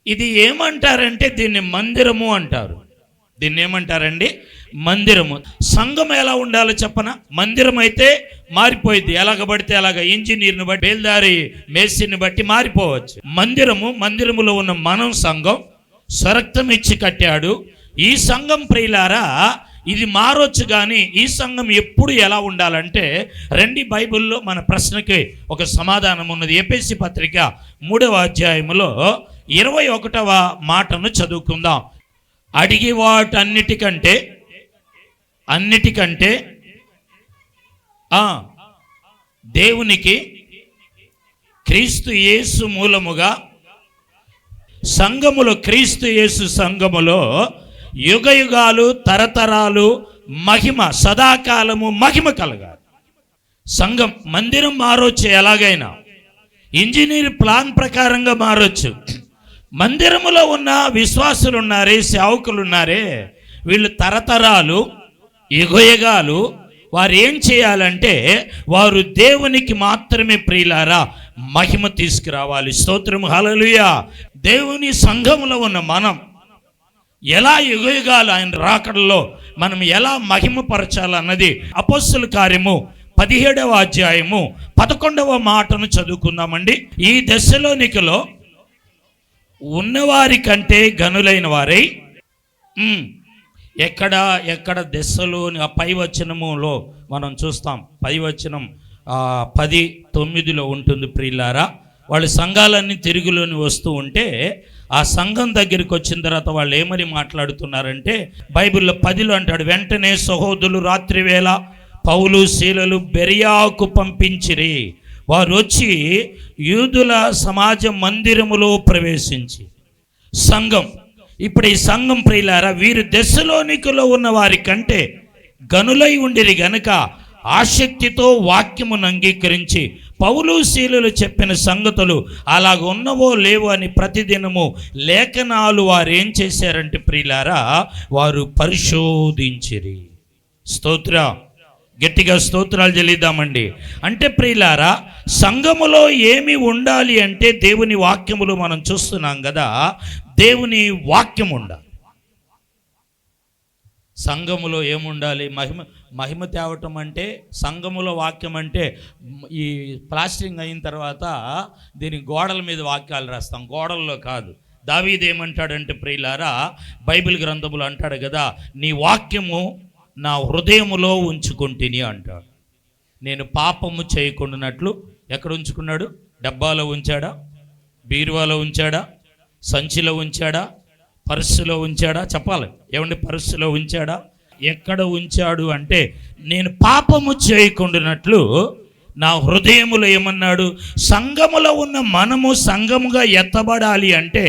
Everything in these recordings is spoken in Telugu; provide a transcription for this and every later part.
ఇది ఏమంటారంటే దీన్ని మందిరము అంటారు. దీన్ని ఏమంటారండి? మందిరము. సంఘం ఎలా ఉండాలో చెప్పన? మందిరం అయితే మారిపోయింది, ఎలాగ పడితే అలాగ, ఇంజనీర్ని బట్టి, బేల్దారి మేస్త్రిని బట్టి మారిపోవచ్చు. మందిరములో ఉన్న మనం సంఘం స్వరక్తం ఇచ్చి కట్టాడు. ఈ సంఘం ప్రియులారా ఇది మారొచ్చు, కానీ ఈ సంఘం ఎప్పుడు ఎలా ఉండాలంటే రండి బైబిల్లో మన ప్రశ్నకి ఒక సమాధానం ఉన్నది. ఎఫెసీ పత్రిక 3వ అధ్యాయములో 21వ మాటను చదువుకుందాం. అడిగి వాటన్నిటికంటే దేవునికి క్రీస్తు యేసు మూలముగా సంఘములో, క్రీస్తు యేసు సంఘములో యుగయుగాలు తరతరాలు మహిమ, సదాకాలము మహిమ కలగాలి. సంఘం మందిరం మారొచ్చు, ఎలాగైనా ఇంజనీర్ ప్లాన్ ప్రకారంగా మారొచ్చు. మందిరములో ఉన్న విశ్వాసులు ఉన్నారే, సేవకులు ఉన్నారే, వీళ్ళు తరతరాలు యుగయుగాలు వారు ఏం చేయాలంటే వారు దేవునికి మాత్రమే ప్రియులారా మహిమ తీసుకురావాలి. స్తోత్రం, హల్లెలూయా. దేవుని సంఘములో ఉన్న మనం ఎలా యుగయుగాలు ఆయన రాకడలో మనం ఎలా మహిమపరచాలన్నది అపోస్తలుల కార్యము 17వ అధ్యాయము 11వ మాటను చదువుకుందామండి. ఈ దశలోనికలో ఉన్నవారి కంటే గనులైన వారై ఎక్కడ దశలోని ఆ పై వచనములో మనం చూస్తాం. పై వచనం 10:9 ఉంటుంది ప్రియులారా. వాళ్ళ సంఘాలన్నీ తిరుగులోని వస్తూ ఉంటే ఆ సంఘం దగ్గరికి వచ్చిన తర్వాత వాళ్ళు ఏమని మాట్లాడుతున్నారంటే బైబిల్లో 10లో అంటాడు, వెంటనే సహోదరులు రాత్రివేళ పౌలు శీలలు బెరియాకు పంపించిరి. వారు వచ్చి యూదుల సమాజ మందిరములో ప్రవేశించి సంఘం. ఇప్పుడు ఈ సంఘం ప్రియులారా వీరు దశలోనికలో ఉన్న వారి కంటే గనులై ఉండిరి గనుక ఆసక్తితో వాక్యమును అంగీకరించి పౌలు శీలులు చెప్పిన సంగతులు అలాగ ఉన్నవో లేవో అని ప్రతిదినము లేఖనాలు వారు ఏం చేశారంటే ప్రియులారా వారు పరిశోధించిరి. స్తోత్ర, గట్టిగా స్తోత్రాలు చెల్లిద్దామండి. అంటే ప్రియులారా సంఘములో ఏమి ఉండాలి అంటే దేవుని వాక్యములు మనం చూస్తున్నాం కదా, దేవుని వాక్యం ఉండాలి. సంఘములో ఏముండాలి? మహిమ తేవటం అంటే సంఘములో వాక్యం అంటే ఈ ప్లాస్టరింగ్ అయిన తర్వాత దీని గోడల మీద వాక్యాలు రాస్తాం, గోడల్లో కాదు. దావీదు ఏమంటాడంటే ప్రియులారా బైబిల్ గ్రంథములు అంటాడు కదా, నీ వాక్యము నా హృదయములో ఉంచుకుంటుని అంటాడు. నేను పాపము చేయకుండానట్లు ఎక్కడ ఉంచుకున్నాడు? డబ్బాలో ఉంచాడా? బీరువాలో ఉంచాడా? సంచిలో ఉంచాడా? పర్సులో ఉంచాడా? చెప్పాలి. ఏమండి, పర్సులో ఉంచాడా? ఎక్కడ ఉంచాడు అంటే నేను పాపము చేయకుండానట్లు నా హృదయములో ఏమన్నాడు? సంఘములో ఉన్న మనము సంఘముగా ఎత్తబడాలి అంటే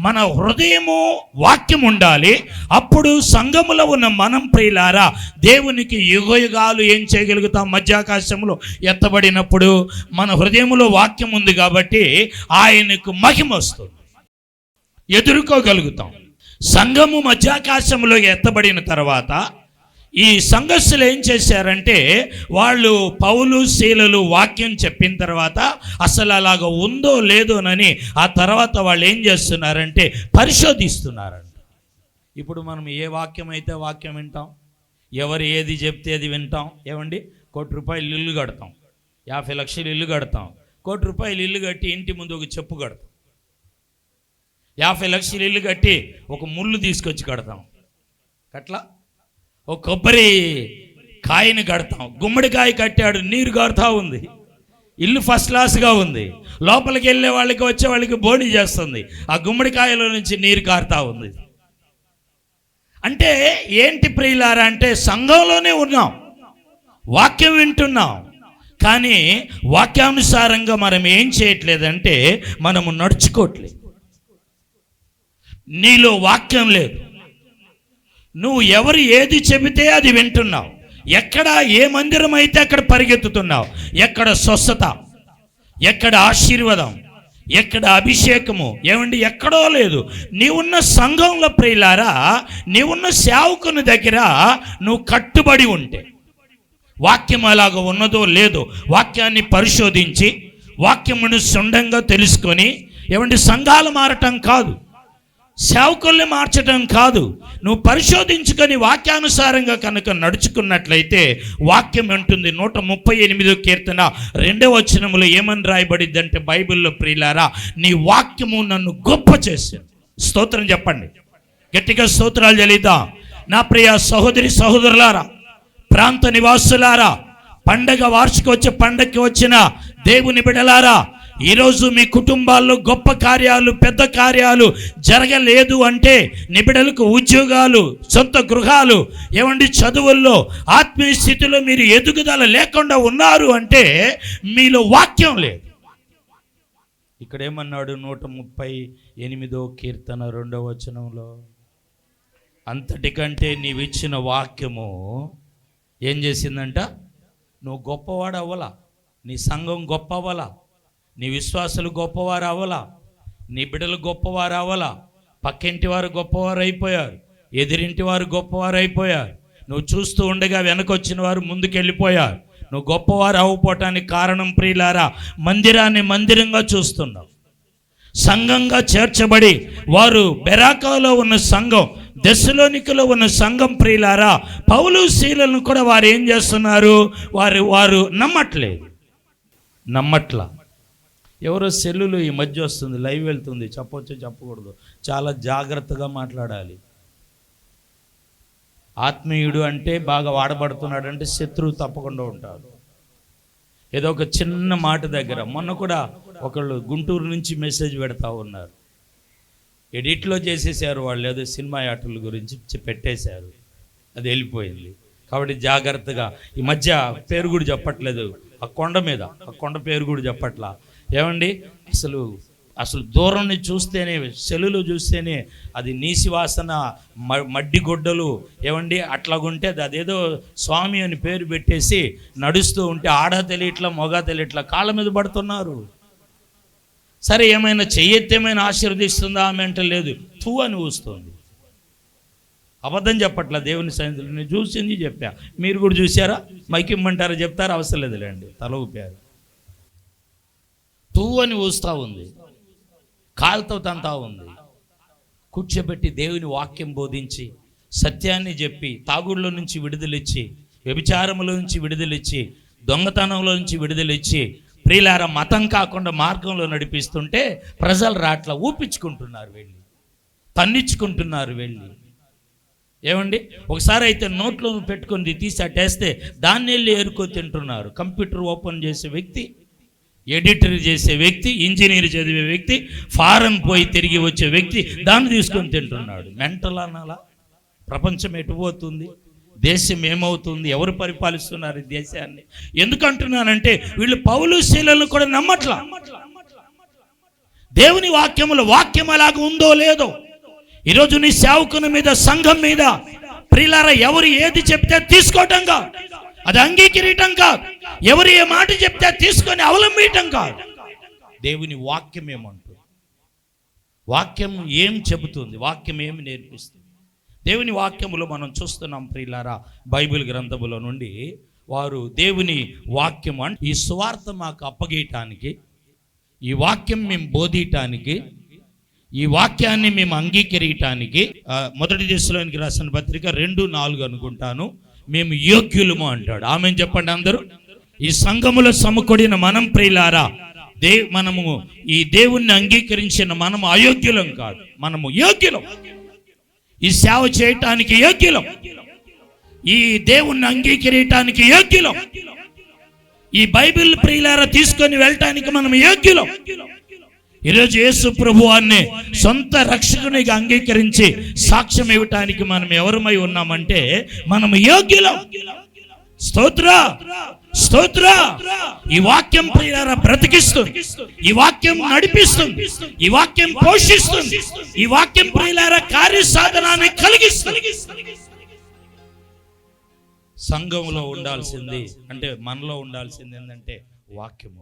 మన హృదయము వాక్యం ఉండాలి. అప్పుడు సంఘములో ఉన్న మనం ప్రియులారా దేవునికి యుగయుగాలు ఏం చేయగలుగుతాం? మధ్యాకాశంలో ఎత్తబడినప్పుడు మన హృదయములో వాక్యం ఉంది కాబట్టి ఆయనకు మహిమ వస్తుంది, ఎదుర్కోగలుగుతాం. సంఘము మధ్యాకాశంలో ఎత్తబడిన తర్వాత ఈ సంఘస్థులు ఏం చేశారంటే వాళ్ళు పౌలు శీలలు వాక్యం చెప్పిన తర్వాత అసలు అలాగ ఉందో లేదోనని ఆ తర్వాత వాళ్ళు ఏం చేస్తున్నారంటే పరిశోధిస్తున్నారంట. ఇప్పుడు మనం ఏ వాక్యం అయితే వాక్యం వింటాం, ఎవరు ఏది చెప్తే అది వింటాం. ఏమండి, ₹1,00,000 ఇల్లు కడతాం, 50 లక్షలు ఇల్లు కడతాం. ₹1,00,000 ఇల్లు కట్టి ఇంటి ముందు ఒక చెప్పు కడతాం. 50 లక్షలు ఇల్లు కట్టి ఒక ముళ్ళు తీసుకొచ్చి కడతాం. కట్లా ఒక కొబ్బరి కాయని కడతాం. గుమ్మడికాయ కట్టాడు, నీరు కారుతా ఉంది, ఇల్లు ఫస్ట్ క్లాస్గా ఉంది. లోపలికి వెళ్ళే వాళ్ళకి వచ్చే వాళ్ళకి బోడి చేస్తుంది, ఆ గుమ్మడికాయలో నుంచి నీరు కారుతా ఉంది. అంటే ఏంటి ప్రియులారా అంటే సంఘంలోనే ఉన్నాం, వాక్యం వింటున్నాం, కానీ వాక్యానుసారంగా మనం ఏం చేయట్లేదంటే మనము నడుచుకోవట్లేదు. నీలో వాక్యం లేదు, నువ్వు ఎవరు ఏది చెబితే అది వింటున్నావు. ఎక్కడ ఏ మందిరం అయితే అక్కడ పరిగెత్తుతున్నావు. ఎక్కడ స్వస్థత, ఎక్కడ ఆశీర్వాదం, ఎక్కడ అభిషేకము, ఏమండి ఎక్కడో లేదు. నీవున్న సంఘంలో ప్రియులారా, నీవున్న సేవకుని దగ్గర నువ్వు కట్టుబడి ఉంటే వాక్యం అలాగ ఉన్నదో లేదో వాక్యాన్ని పరిశోధించి వాక్యమును శుండంగా తెలుసుకొని, ఏమండి సంఘాలు మారటం కాదు, సేవకుల్ని మార్చడం కాదు. నువ్వు పరిశోధించుకొని వాక్యానుసారంగా కనుక నడుచుకున్నట్లయితే వాక్యం అంటుంది 138 కీర్తన 2వ వచనములో ఏమని రాయబడిద్ది అంటే బైబిల్లో, ప్రియులారా, నీ వాక్యము నన్ను గొప్ప చేసింది. స్తోత్రం చెప్పండి, గట్టిగా స్తోత్రాలు చెల్లిద్దాం. నా ప్రియ సహోదరి సహోదరులారా, ప్రాంత నివాసులారా, పండగకి వచ్చిన దేవుని బిడ్డలారా, ఈరోజు మీ కుటుంబాల్లో గొప్ప కార్యాలు, పెద్ద కార్యాలు జరగలేదు అంటే, నిబిడలకు ఉద్యోగాలు, సొంత గృహాలు, చదువుల్లో, ఆత్మీయ స్థితిలో మీరు ఎదుగుదల లేకుండా ఉన్నారు అంటే మీలో వాక్యం లేదు. ఇక్కడ ఏమన్నాడు 138వ కీర్తన 2వ వచనంలో, అంతటికంటే నీవిచ్చిన వాక్యము ఏం చేసిందంట? నువ్వు గొప్పవాడు అవ్వలా, నీ సంఘం గొప్ప అవ్వలా, నీ విశ్వాసులు గొప్పవారు అవ్వలా, నీ బిడ్డలు గొప్పవారు అవ్వలా, పక్కింటి వారు గొప్పవారు అయిపోయారు, ఎదిరింటి వారు గొప్పవారు అయిపోయారు, నువ్వు చూస్తూ ఉండగా వెనకొచ్చిన వారు ముందుకెళ్ళిపోయారు. నువ్వు గొప్పవారు అవ్వపోవటానికి కారణం, ప్రియులారా, మందిరాన్ని మందిరంగా చూస్తున్నావు. సంఘంగా చేర్చబడి వారు బెరాకాలో ఉన్న సంఘం, దెస్సలోనికలో ఉన్న సంఘం, ప్రియులారా, పౌలు శీలను కూడా వారు ఏం చేస్తున్నారు? వారు నమ్మట్లా. ఎవరో సెల్లులు ఈ మధ్య వస్తుంది, లైవ్ వెళ్తుంది, చెప్పొచ్చు చెప్పకూడదు, చాలా జాగ్రత్తగా మాట్లాడాలి. ఆత్మీయుడు అంటే బాగా వాడబడుతున్నాడు అంటే శత్రువు తప్పకుండా ఉంటాడు. ఏదో ఒక చిన్న మాట దగ్గర మొన్న కూడా ఒకళ్ళు గుంటూరు నుంచి మెసేజ్ పెడతా ఉన్నారు, ఎడిట్లో చేసేసారు వాళ్ళు, ఏదో సినిమా యాక్టర్ల గురించి పెట్టేశారు, అది వెళ్ళిపోయింది. కాబట్టి జాగ్రత్తగా, ఈ మధ్య పేరు కూడా చెప్పట్లేదు, ఆ కొండ పేరు కూడా చెప్పట్లా. అసలు దూరం నుంచి చూస్తేనే, సెల్లులు చూస్తేనే అది నీసి వాసన, మడ్డి గొడ్డలు, అట్లాగుంటే అదేదో స్వామి అని పేరు పెట్టేసి నడుస్తూ ఉంటే ఆడ తెలియట్లా మొగ తెలియట్లా కాళ్ళ మీద పడుతున్నారు. సరే, ఏమైనా చెయ్యెత్తేమైనా ఆశీర్వదిస్తుందా ఆమె అంటే లేదు, తూ అని ఊస్తుంది. అబద్ధం చెప్పట్లా, దేవుని సన్నిధిలో నేను చూసింది చెప్పా, మీరు కూడా చూసారా? మైకిమ్మంటారా? చెప్తారా? అవసరం లేదులేండి, తల ఊపారు. తూ అని ఊస్తూ ఉంది, కాలుతో తంతా ఉంది. కూర్చోబెట్టి దేవుని వాక్యం బోధించి, సత్యాన్ని చెప్పి, తాగుడులో నుంచి విడుదలిచ్చి, వ్యభిచారంలో నుంచి విడుదలిచ్చి, దొంగతనంలో నుంచి విడుదలిచ్చి, ప్రియులారా, మతం కాకుండా మార్గంలో నడిపిస్తుంటే ప్రజలు రాట్లా ఊపించుకుంటున్నారు, వెళ్ళి తన్నించుకుంటున్నారు వెళ్ళి. ఒకసారి అయితే నోట్లో పెట్టుకొని తీసి అట్టేస్తే దాన్ని వెళ్ళి ఏరుకొని తింటున్నారు. కంప్యూటర్ ఓపెన్ చేసే వ్యక్తి, ఎడిటర్ చేసే వ్యక్తి, ఇంజనీర్ చదివే వ్యక్తి, ఫారెన్ పోయి తిరిగి వచ్చే వ్యక్తి దాన్ని తీసుకొని తింటున్నాడు. మెంటల్ అనాలా? ప్రపంచం ఎటుపోతుంది? దేశం ఏమవుతుంది? ఎవరు పరిపాలిస్తున్నారు ఈ దేశాన్ని? ఎందుకంటున్నానంటే వీళ్ళు పౌలు శీలను కూడా నమ్మట్లా. దేవుని వాక్యములో వాక్యం అలాగ ఉందో లేదో, ఈరోజు నీ సేవకుని మీద, సంఘం మీద, ప్రియులారా, ఎవరు ఏది చెప్తే తీసుకోవటం కాదు, అది అంగీకరించటం కాదు, ఎవరు ఏ మాట చెప్తే తీసుకొని అవలంబించటం కాదు. దేవుని వాక్యం ఏమంటుంది? వాక్యం ఏం చెబుతుంది? వాక్యం ఏమి నేర్పిస్తుంది? దేవుని వాక్యములో మనం చూస్తున్నాం, ప్రియులారా, బైబిల్ గ్రంథములో నుండి వారు దేవుని వాక్యం అంటే ఈ సువార్త మాకు అప్పగేయటానికి, ఈ వాక్యం మేము బోధించటానికి, ఈ వాక్యాన్ని మేము అంగీకరించటానికి, మొదటి దశలోనికి రాసిన పత్రిక 2:4 అనుకుంటాను, మేము యోగ్యులము అంటాడు. ఆమెను చెప్పండి అందరూ. ఈ సంఘములో సమకూడిన మనం, ప్రియులారా, మనము ఈ దేవుణ్ణి అంగీకరించిన మనము అయోగ్యులం కాదు, మనము యోగ్యులం. ఈ సేవ చేయటానికి యోగ్యులం, ఈ దేవుణ్ణి అంగీకరించటానికి యోగ్యులం, ఈ బైబిల్, ప్రియులారా, తీసుకొని వెళ్ళటానికి మనం యోగ్యులం. ఈరోజు యేసు ప్రభువాన్ని సొంత రక్షకునిగా అంగీకరించి సాక్ష్యం ఇవ్వటానికి మనం ఎవరమై ఉన్నామంటే మనం యోగ్యులం. స్తోత్ర స్తోత్ర. ఈ వాక్యం, ప్రియులారా, బ్రతికిస్తుంది, ఈ వాక్యం నడిపిస్తుంది, ఈ వాక్యం పోషిస్తుంది, ఈ వాక్యం, ప్రియులారా, కార్యసాధనాన్ని కలిగిస్తుంది. సంఘంలో ఉండాల్సింది అంటే, మనలో ఉండాల్సింది ఏంటంటే వాక్యం.